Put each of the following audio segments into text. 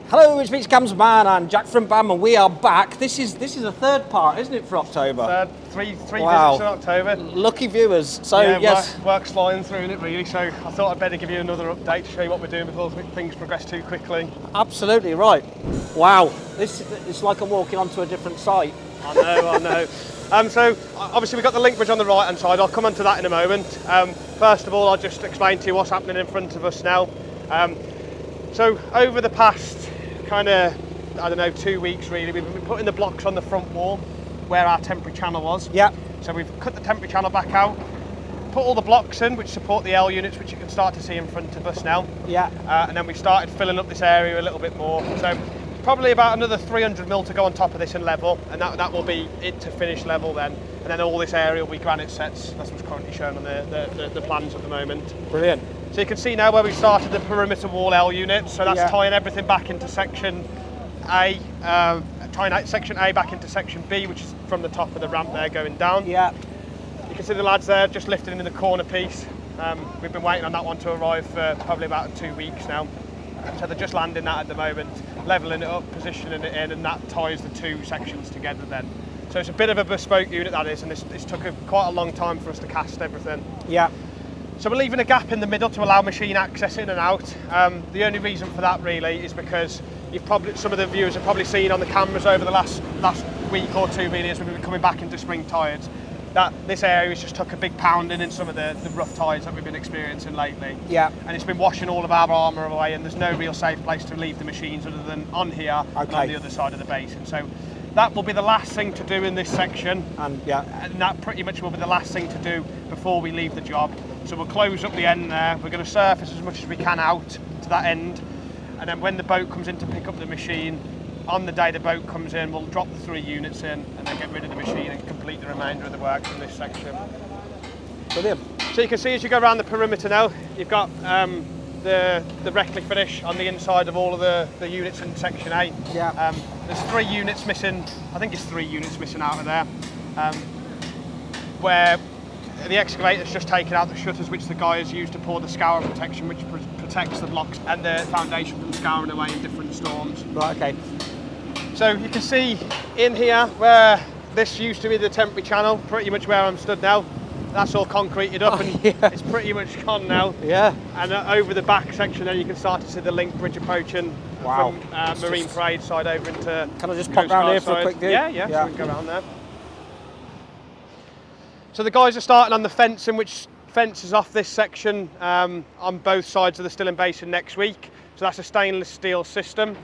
Hello, it's Brookes of Bam Nuttall and Jack from Bam, and we are back. This is a third part, isn't it, for October? Three Wow. visits in October. Lucky viewers. So Yeah, yes, work's flying through in it really. So I thought I'd better give you another update to show you what we're doing before things progress too quickly. absolutely right. Wow, it's like I'm walking onto a different site. I know. So obviously we've got the link bridge on the right hand side. I'll come onto that in a moment. First of all, I'll just explain to you what's happening in front of us now. So over the past kind of, 2 weeks really, we've been putting the blocks on the front wall where our temporary channel was. Yeah. So we've cut the temporary channel back out, put all the blocks in which support the L units, which you can start to see in front of us now. Yeah. And then we started filling up this area a little bit more. So probably about another 300 mil to go on top of this and level, and that will be it to finish level then. And then all this area will be granite sets. That's what's currently shown on the plans at the moment. Brilliant. So you can see now where we started the perimeter wall L unit. So that's Yeah. tying everything back into section A, tying section A back into section B, which is from the top of the ramp there going down. Yeah. You can see the lads there just lifting in the corner piece. We've been waiting on that one to arrive for probably about 2 weeks now. So they're just landing that at the moment, levelling it up, positioning it in, and that ties the two sections together then. So it's a bit of a bespoke unit that is, and it's took quite a long time for us to cast everything. Yeah. So we're leaving a gap in the middle to allow machine access in and out. The only reason for that really is because some of the viewers have probably seen on the cameras over the last week or two really as we've been coming back into spring tides, that this area has just took a big pounding in some of the rough tides that we've been experiencing lately. Yeah. And it's been washing all of our armour away, and there's no real safe place to leave the machines other than on here and on the other side of the basin. So that will be the last thing to do in this section, And yeah. and that pretty much will be the last thing to do before we leave the job. So we'll close up the end there. We're going to surface as much as we can out to that end, and then when the boat comes in to pick up the machine, on the day the boat comes in, we'll drop the 3 units in and then get rid of the machine and complete the remainder of the work from this section. Brilliant. So you can see as you go around the perimeter now, you've got the Reckley finish on the inside of all of the units in section A. Yeah. There's 3 units missing, I think it's 3 units missing out of there, where the excavator's just taken out the shutters which the guys use to pour the scour protection, which protects the blocks and the foundation from scouring away in different storms. Right. Okay. So you can see in here where this used to be the temporary channel, pretty much where I'm stood now. That's all concreted up, and yeah. it's pretty much gone now. Yeah. And over the back section there you can start to see the link bridge approaching Wow. from Marine Parade side over into Can I just Coast pop round Guard here for a side. quick view? Yeah, so we can go around there. So the guys are starting on the fencing, which fences off this section on both sides of the Stilling Basin next week. So that's a stainless steel system.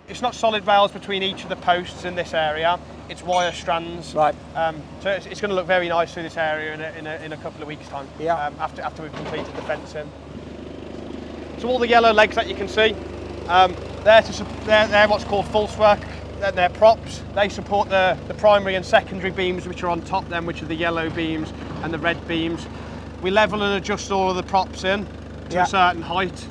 It's not solid rails between each of the posts in this area. It's wire strands. Right. So it's going to look very nice through this area in a couple of weeks' time. Yeah. After we've completed the fencing. So all the yellow legs that you can see, they're what's called false work. They're props. They support the primary and secondary beams which are on top then, which are the yellow beams and the red beams. We level and adjust all of the props in to a certain height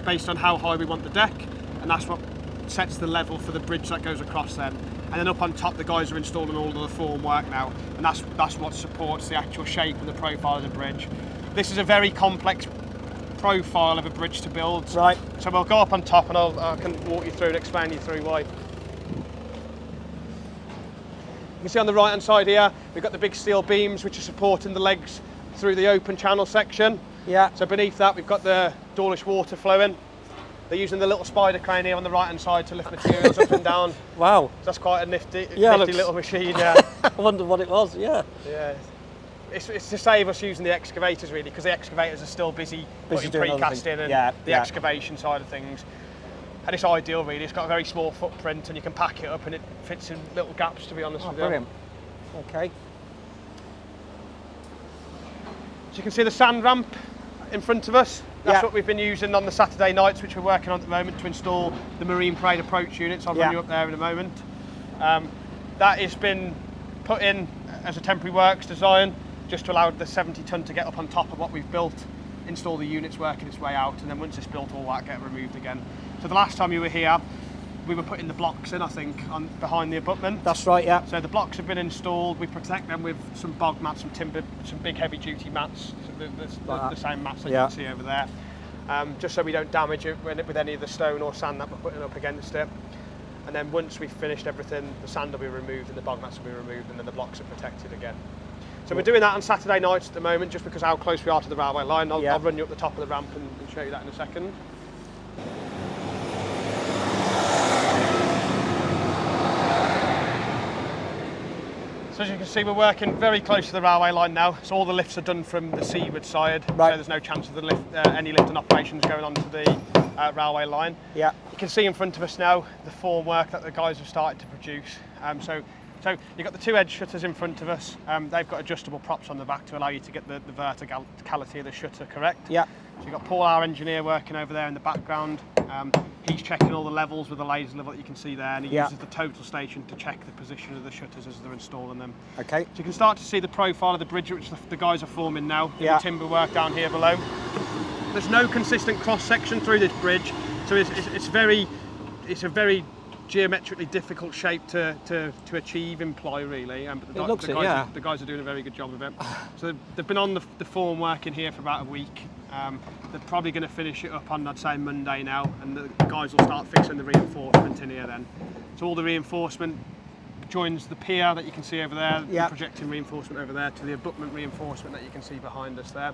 based on how high we want the deck, and that's what sets the level for the bridge that goes across then. And then up on top the guys are installing all of the form work now, and that's what supports the actual shape and the profile of the bridge. This is a very complex profile of a bridge to build. Right. So we'll go up on top and I can walk you through and explain you through why. You can see on the right hand side here, we've got the big steel beams which are supporting the legs through the open channel section. Yeah. So beneath that we've got the Dawlish water flowing. They're using the little spider crane here on the right hand side to lift materials up and down. Wow. So that's quite a nifty looks... little machine, yeah. I wondered what it was. Yeah. Yeah. It's to save us using the excavators really, because the excavators are still busy putting precasting and the excavation side of things. And it's ideal really, it's got a very small footprint and you can pack it up and it fits in little gaps, to be honest with you. Brilliant. Okay. So you can see the sand ramp in front of us. That's what we've been using on the Saturday nights, which we're working on at the moment to install the Marine Parade approach units. I'll run you up there in a moment. That has been put in as a temporary works design, just to allow the 70 tonne to get up on top of what we've built, install the units working its way out, and then once it's built, all that get removed again. So the last time you were here, we were putting the blocks in, I think, behind the abutment. That's right, yeah. So the blocks have been installed. We protect them with some bog mats, some timber, some big heavy duty mats, the same mats that you can see over there. just so we don't damage it with any of the stone or sand that we're putting up against it. And then once we've finished everything, the sand will be removed and the bog mats will be removed, and then the blocks are protected again. So we're doing that on Saturday nights at the moment, just because of how close we are to the railway line. I'll run you up the top of the ramp and show you that in a second. So as you can see, we're working very close to the railway line now. So all the lifts are done from the seaward side, so there's no chance of any lifting operations going onto the railway line. Yeah. You can see in front of us now the formwork that the guys have started to produce. So you've got the two edge shutters in front of us. They've got adjustable props on the back to allow you to get the verticality of the shutter correct. Yeah. So you've got Paul, our engineer, working over there in the background. He's checking all the levels with the laser level that you can see there, and he uses the total station to check the position of the shutters as they're installing them. Okay. So you can start to see the profile of the bridge which the guys are forming now. The timber work down here below. There's no consistent cross section through this bridge, so it's a very geometrically difficult shape to achieve in ply, really. But the guys are doing a very good job of it. So they've been on the form work in here for about a week. They're probably going to finish it up on, I'd say, Monday now, and the guys will start fixing the reinforcement in here then. So all the reinforcement joins the pier that you can see over there, the projecting reinforcement over there, to the abutment reinforcement that you can see behind us there.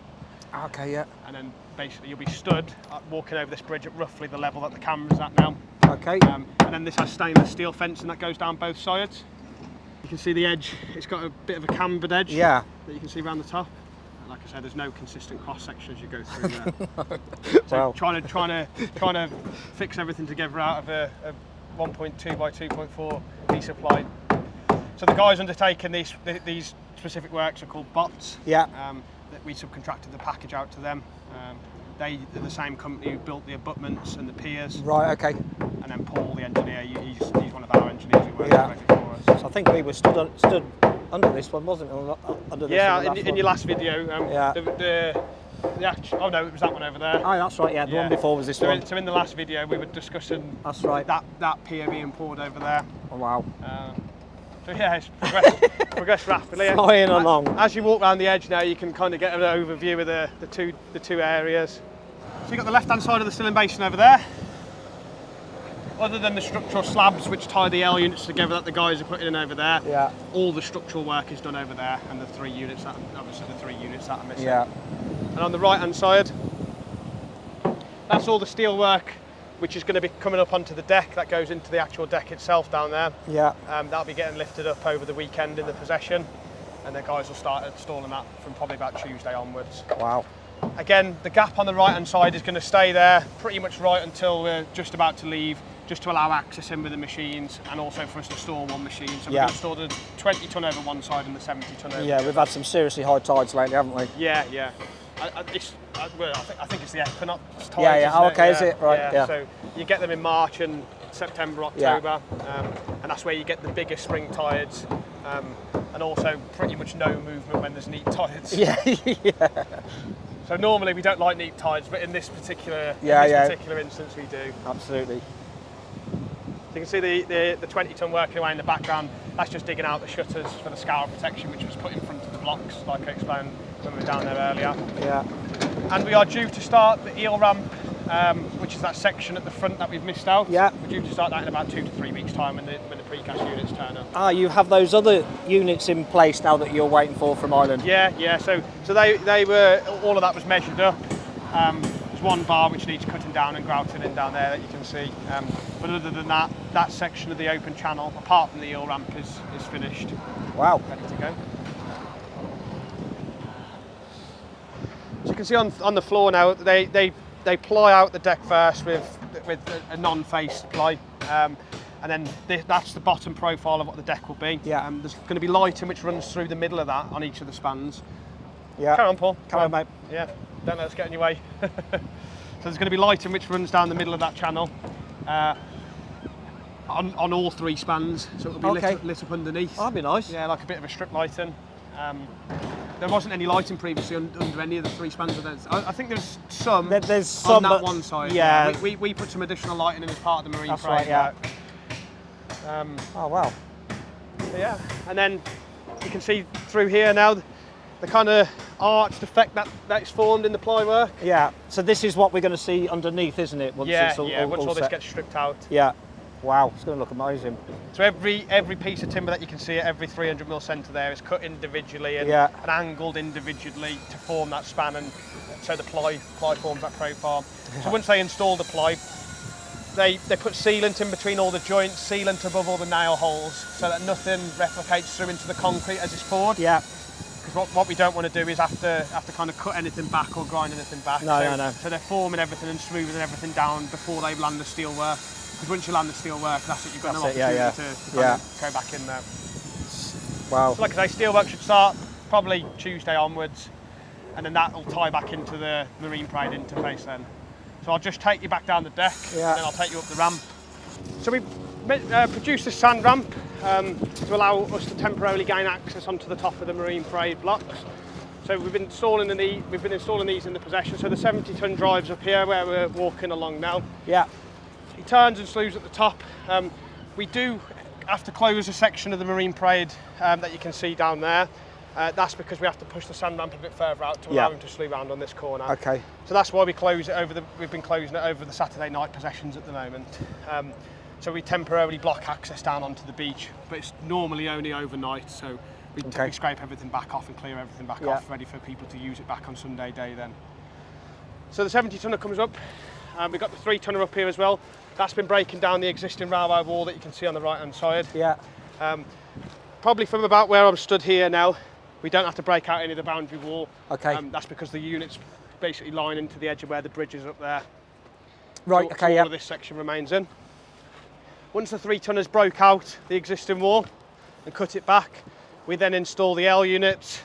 Okay, yeah. And then basically you'll be stood walking over this bridge at roughly the level that the camera's at now. Okay. And then this has stainless steel fencing that goes down both sides. You can see the edge, it's got a bit of a cambered edge that you can see around the top. Like I said, there's no consistent cross section as you go through there. So trying to fix everything together out of a 1.2 by 2.4 piece of ply. So the guys undertaking these specific works are called bots. Yeah. That we subcontracted the package out to them. They're the same company who built the abutments and the piers. Right. Okay. And then Paul, the engineer, he's one of our engineers who works directly for us. So I think we were stood under this one, wasn't it? Under this in your last video. Oh no, it was that one over there. Oh, that's right. Yeah, the one before was this one. So in the last video, we were discussing. That's right. That pier being poured over there. Oh wow. So yeah, it's progressed rapidly. Flying along. As you walk around the edge now, you can kind of get an overview of the two areas. So you've got the left-hand side of the ceiling basin over there. Other than the structural slabs which tie the L units together that the guys are putting in over there, all the structural work is done over there, and the three units that are missing. Yeah. And on the right-hand side, that's all the steel work which is going to be coming up onto the deck that goes into the actual deck itself down there. Yeah. That'll be getting lifted up over the weekend in the possession, and the guys will start installing that from probably about Tuesday onwards. Wow. Again, the gap on the right-hand side is going to stay there pretty much right until we're just about to leave, just to allow access in with the machines, and also for us to store one machine. So we're going to store the 20 tonne over one side and the 70 tonne over the other. We've had some seriously high tides lately, haven't we? Yeah, yeah. I think it's the equinox tides. Is it? Right, yeah. So you get them in March and September, October, and that's where you get the bigger spring tides, and also pretty much no movement when there's neap tides. Yeah. So normally we don't like neap tides, but in this particular instance we do. Absolutely. So you can see the 20 tonne working away in the background. That's just digging out the shutters for the scour protection, which was put in front of the blocks, like I explained when we were down there earlier. Yeah. And we are due to start the eel ramp, which is that section at the front that we've missed out. Yeah. We're due to start that in about 2 to 3 weeks' time when the precast units turn up. Ah, you have those other units in place now that you're waiting for from Ireland? Yeah, yeah. So they were, all of that was measured up. There's one bar which needs cutting down and grouting in down there that you can see. But other than that, that section of the open channel, apart from the eel ramp, is finished. Wow. Ready to go. So you can see on the floor now, they ply out the deck first with a non-faced ply, and then that's the bottom profile of what the deck will be. Yeah. There's going to be lighting which runs through the middle of that on each of the spans. Yeah. Carry on, Paul. Come on, mate. Yeah. Don't let us get in your way. So there's going to be lighting which runs down the middle of that channel on all 3 spans, so it'll be lit up underneath. Oh, that'd be nice. Yeah, like a bit of a strip lighting. There wasn't any lighting previously under any of the 3 spans of those. I think there's some. There's some on that one side. Yeah. We put some additional lighting in as part of the marine frame. Right, yeah. Oh wow. So yeah, and then you can see through here now. the kind of arched effect that's formed in the ply work. Yeah. So this is what we're going to see underneath, isn't it? Once Yeah, it's all, yeah. Once all this set. gets stripped out. Yeah. Wow, it's going to look amazing. So every piece of timber that you can see at every 300mm centre there is cut individually and angled individually to form that span, and so the ply forms that profile. So once they install the ply, they put sealant in between all the joints, sealant above all the nail holes, so that nothing replicates through into the concrete as it's poured. Yeah. Because what we don't want to do is have to kind of cut anything back or grind anything back. No. So they're forming everything and smoothing everything down before they land the steel work. Because once you land the steel work, that's it, you've got no opportunity to kind of go back in there. Wow. So like I say, steel work should start probably Tuesday onwards, and then that will tie back into the marine parade interface then. So I'll just take you back down the deck, and then I'll take you up the ramp. So we produced this sand ramp to allow us to temporarily gain access onto the top of the marine parade blocks. So we've been installing these in the possession. So the 70-ton drive's up here where we're walking along now. Yeah. He turns and slews at the top. We do have to close a section of the marine parade that you can see down there. That's because we have to push the sand ramp a bit further out to allow him to slew round on this corner. Okay. So that's why we close it we've been closing it over the Saturday night possessions at the moment. So we temporarily block access down onto the beach, but it's normally only overnight. So we scrape everything back off and clear everything back off, ready for people to use it back on Sunday day then. So the 70-tonner comes up. We've got the 3-tonner up here as well. That's been breaking down the existing railway wall that you can see on the right-hand side. Yeah. Probably from about where I'm stood here now, we don't have to break out any of the boundary wall. Okay. That's because the unit's basically line into the edge of where the bridge is up there. Right, So all of this section remains in. Once the 3-tonners broke out the existing wall and cut it back, we then install the L units,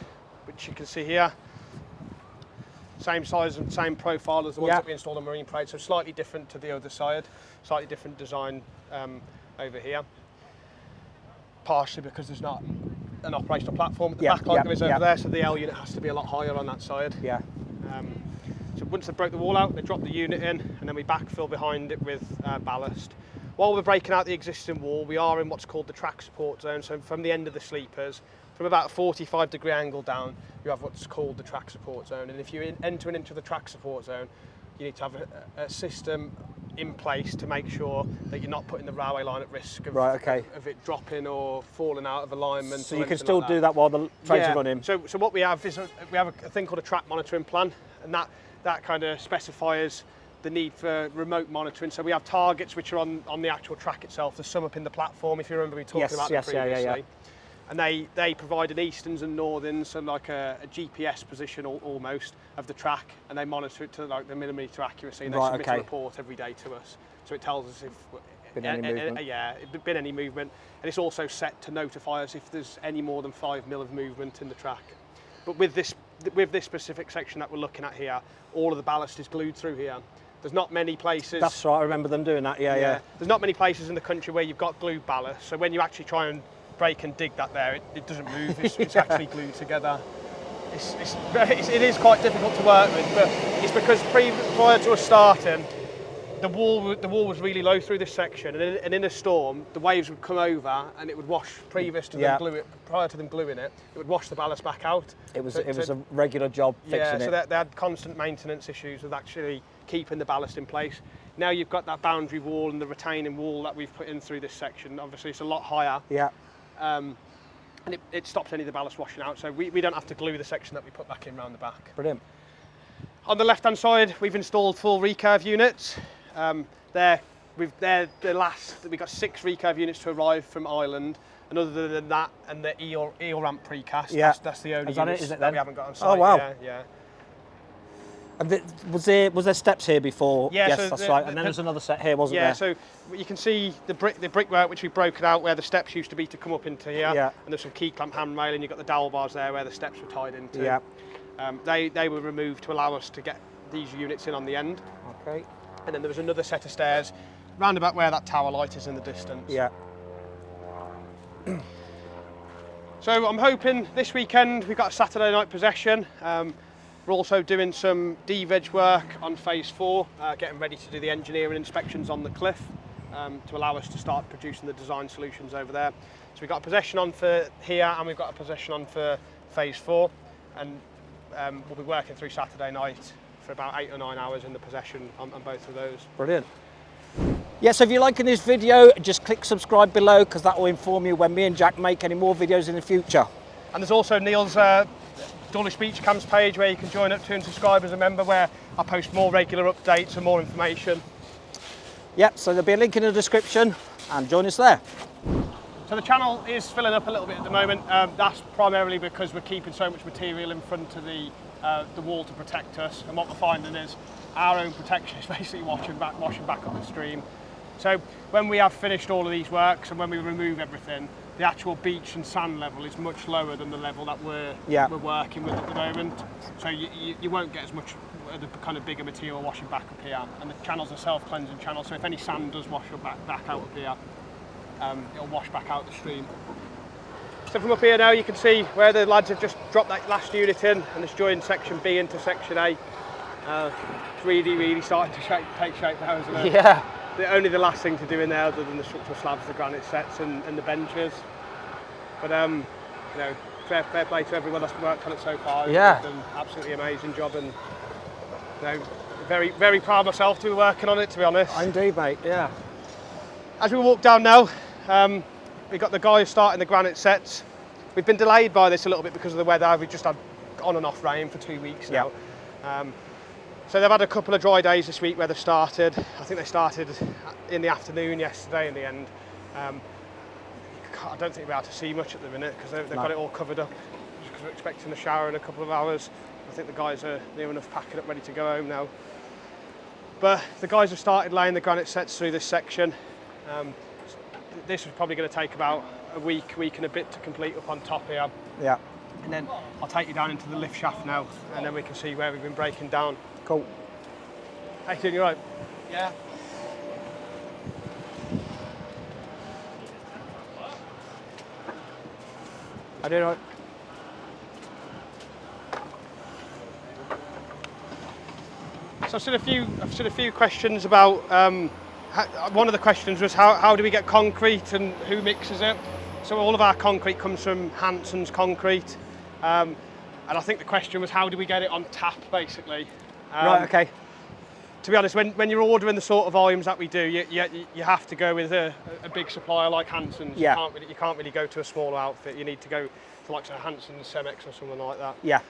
which you can see here. Same size and same profile as the ones that we installed on marine parade, so slightly different to the other side, slightly different design over here. Partially because there's not an operational platform at the back like there is over there, so the L unit has to be a lot higher on that side. Yeah. So once they broke the wall out, they dropped the unit in, and then we backfill behind it with ballast. While we're breaking out the existing wall, we are in what's called the track support zone, so from the end of the sleepers, from about a 45-degree angle down, you have what's called the track support zone. And if you're entering into the track support zone, you need to have a system in place to make sure that you're not putting the railway line at risk of, of it dropping or falling out of alignment. So you can still do that while the trains are running? So what we have is we have a thing called a track monitoring plan, and that kind of specifies the need for remote monitoring. So we have targets which are on the actual track itself. There's some up in the platform, if you remember me talking about them previously. Yeah. And they provide an easterns and northerns, so like a GPS position almost of the track, and they monitor it to like the millimetre accuracy, and they submit a report every day to us. So it tells us if been any movement. Been any movement, and it's also set to notify us if there's any more than 5 mil of movement in the track. But with this specific section that we're looking at here, all of the ballast is glued through here. There's not many places. That's right, I remember them doing that. Yeah. There's not many places in the country where you've got glued ballast. So when you actually try and break and dig that there, it doesn't move. It's actually glued together. It is quite difficult to work with, but it's because prior to us starting, the wall was really low through this section, and in a storm, the waves would come over and it would wash prior to them gluing it. It would wash the ballast back out. It was a regular job fixing it. So they had constant maintenance issues with actually keeping the ballast in place. Now you've got that boundary wall and the retaining wall that we've put in through this section. Obviously, it's a lot higher. Yeah. And it stops any of the ballast washing out, so we don't have to glue the section that we put back in round the back. Brilliant. On the left-hand side, we've installed full recurve units. We've got 6 recurve units to arrive from Ireland, and other than that, and the eel ramp precast, that's the only units that we haven't got on site. Oh wow! Yeah. And was there steps here before? Yeah, yes, so that's right. And then there's another set here, wasn't there? Yeah, so you can see the brickwork which we've broken out where the steps used to be to come up into here. Yeah. And there's some key clamp handrail, and you've got the dowel bars there where the steps were tied into. Yeah. They were removed to allow us to get these units in on the end. Okay. And then there was another set of stairs round about where that tower light is in the distance. Yeah. So I'm hoping this weekend we've got a Saturday night possession. We're also doing some de-veg work on phase 4, getting ready to do the engineering inspections on the cliff to allow us to start producing the design solutions over there. So we've got a possession on for here, and we've got a possession on for phase 4. and we'll be working through Saturday night for about 8 or 9 hours in the possession on both of those. Brilliant. Yes, if you're liking this video, just click subscribe below, because that will inform you when me and Jack make any more videos in the future. And there's also Neil's Dawlish Beach Camps page, where you can join up to and subscribe as a member, where I post more regular updates and more information. Yep, so there'll be a link in the description, and join us there. So the channel is filling up a little bit at the moment. That's primarily because we're keeping so much material in front of the wall to protect us, and what we're finding is our own protection is basically washing back up the stream. So when we have finished all of these works and when we remove everything, the actual beach and sand level is much lower than the level that we're working with at the moment. So you won't get as much the kind of bigger material washing back up here, and the channel's a self-cleansing channel, so if any sand does wash back out of here, it'll wash back out the stream. So from up here now you can see where the lads have just dropped that last unit in, and it's joined section B into section A. It's really starting to take shape now, isn't it? Yeah. Only the last thing to do in there, other than the structural slabs, the granite sets and the benches. But you know, fair play to everyone that's worked on it so far. Yeah. They've done an absolutely amazing job, and you know, very proud myself to be working on it, to be honest. Indeed, mate. Yeah. As we walk down now, we've got the guys starting the granite sets. We've been delayed by this a little bit because of the weather. We've just had on and off rain for 2 weeks now. So they've had a couple of dry days this week where they've started. I think they started in the afternoon yesterday in the end. I don't think we're able to see much at the minute because they've got it all covered up, because we're expecting a shower in a couple of hours. I think the guys are near enough packing up, ready to go home now. But the guys have started laying the granite sets through this section. This is probably going to take about a week and a bit to complete up on top here. Yeah. And then I'll take you down into the lift shaft now, and then we can see where we've been breaking down. Cool. How you doing, you right? Yeah. I do know. So I've seen a few questions about. One of the questions was how do we get concrete and who mixes it? So all of our concrete comes from Hanson's concrete, and I think the question was how do we get it on tap, basically. Right. Okay. To be honest, when you're ordering the sort of volumes that we do, you have to go with a big supplier like Hanson's. Yeah. You can't really go to a smaller outfit. You need to go to like Hanson's, Cemex or something like that. Yeah.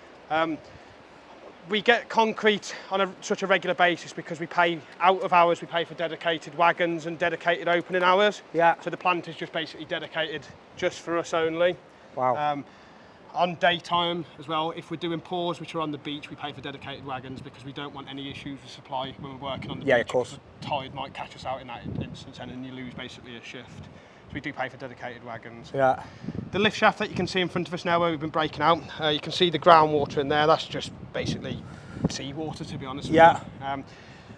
We get concrete on such a regular basis because we pay out of hours. We pay for dedicated wagons and dedicated opening hours. Yeah. So the plant is just basically dedicated just for us only. Wow. On daytime as well, if we're doing pours which are on the beach, we pay for dedicated wagons because we don't want any issues with supply when we're working on the beach. Yeah, of course. The tide might catch us out in that instance, and then you lose basically a shift. So we do pay for dedicated wagons. Yeah. The lift shaft that you can see in front of us now, where we've been breaking out, you can see the groundwater in there. That's just basically seawater, to be honest with you.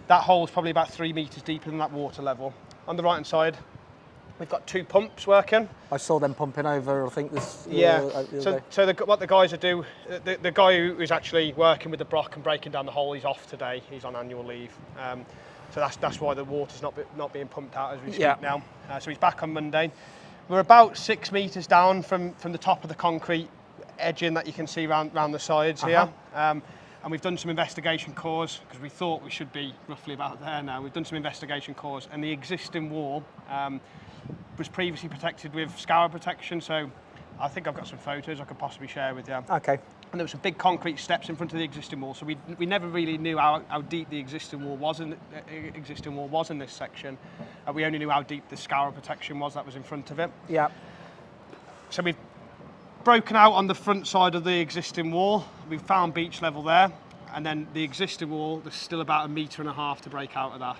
That hole is probably about 3 metres deeper than that water level. On the right hand side, we've got 2 pumps working. I saw them pumping over, I think this. What the guys are doing, the guy who is actually working with the brook and breaking down the hole, he's off today. He's on annual leave. So that's why the water's not being pumped out as we speak now. So he's back on Monday. We're about 6 metres down from the top of the concrete edging that you can see round the sides here. And we've done some investigation cores because we thought we should be roughly about there now. We've done some investigation cores, and the existing wall was previously protected with scour protection. So I think I've got some photos I could possibly share with you. Okay. And there were some big concrete steps in front of the existing wall, so we never really knew how deep the existing wall was in this section. We only knew how deep the scour protection was that was in front of it. Yeah. So we've broken out on the front side of the existing wall. We've found beach level there, and then the existing wall, there's still about 1.5 meters to break out of that.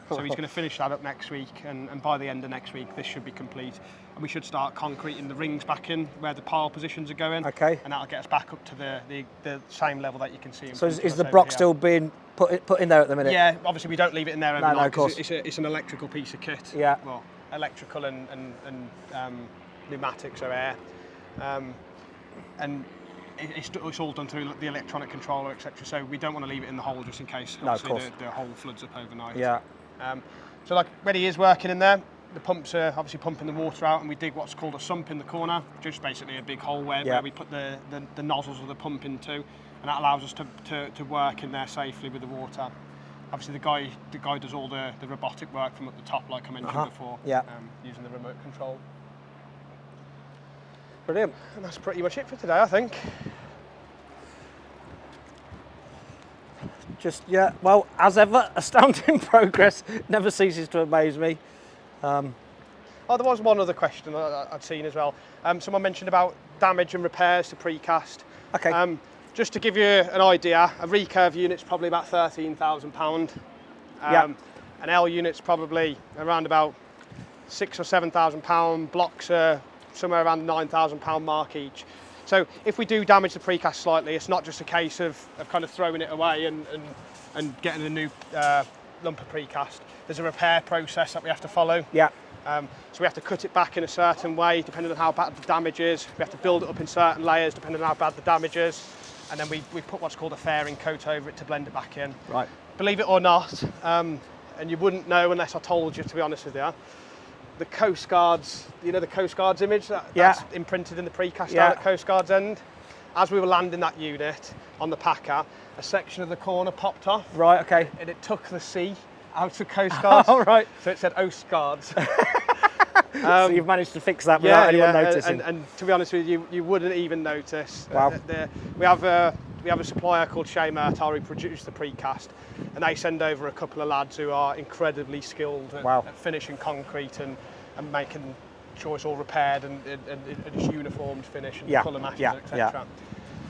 So he's going to finish that up next week, and by the end of next week this should be complete, and we should start concreting the rings back in where the pile positions are going. Okay. And that'll get us back up to the same level that you can see. So is the brook still being put in there at the minute? Yeah, obviously we don't leave it in there every night because it's an electrical piece of kit. Yeah. Well, electrical and pneumatics or air. And it's all done through the electronic controller, etc. So we don't want to leave it in the hole just in case. No, of course. The hole floods up overnight. Yeah. So like Reddy is working in there. the pumps are obviously pumping the water out, and we dig what's called a sump in the corner, just basically a big hole where we put the nozzles of the pump into, and that allows us to work in there safely with the water. Obviously the guy does all the robotic work from at the top, like I mentioned before, using the remote control. Brilliant. And that's pretty much it for today, I think. Just, yeah, well, as ever, astounding progress, never ceases to amaze me. Oh, there was one other question I'd seen as well. Someone mentioned about damage and repairs to precast. Okay. Just to give you an idea, a recurve unit's probably about £13,000. An L unit's probably around about £6,000 or £7,000. Blocks are somewhere around the £9,000 mark each. So if we do damage the precast slightly, it's not just a case of kind of throwing it away and getting a new lump of precast. There's a repair process that we have to follow. Yeah. So we have to cut it back in a certain way, depending on how bad the damage is. We have to build it up in certain layers, depending on how bad the damage is. And then we put what's called a fairing coat over it to blend it back in. Right. Believe it or not, and you wouldn't know unless I told you, to be honest with you, the Coast Guard's, you know the Coast Guard's image that's imprinted in the precast down at Coast Guard's end? As we were landing that unit on the packer, a section of the corner popped off. Right, okay. And it took the C out of Coast Guard. All right. So it said Coast Guards. So you've managed to fix that without anyone noticing. And to be honest with you, you wouldn't even notice. Wow. We have a supplier called Excavator who produce the precast, and they send over a couple of lads who are incredibly skilled at finishing concrete and making sure it's all repaired and it's uniformed finish and colour matches, etc.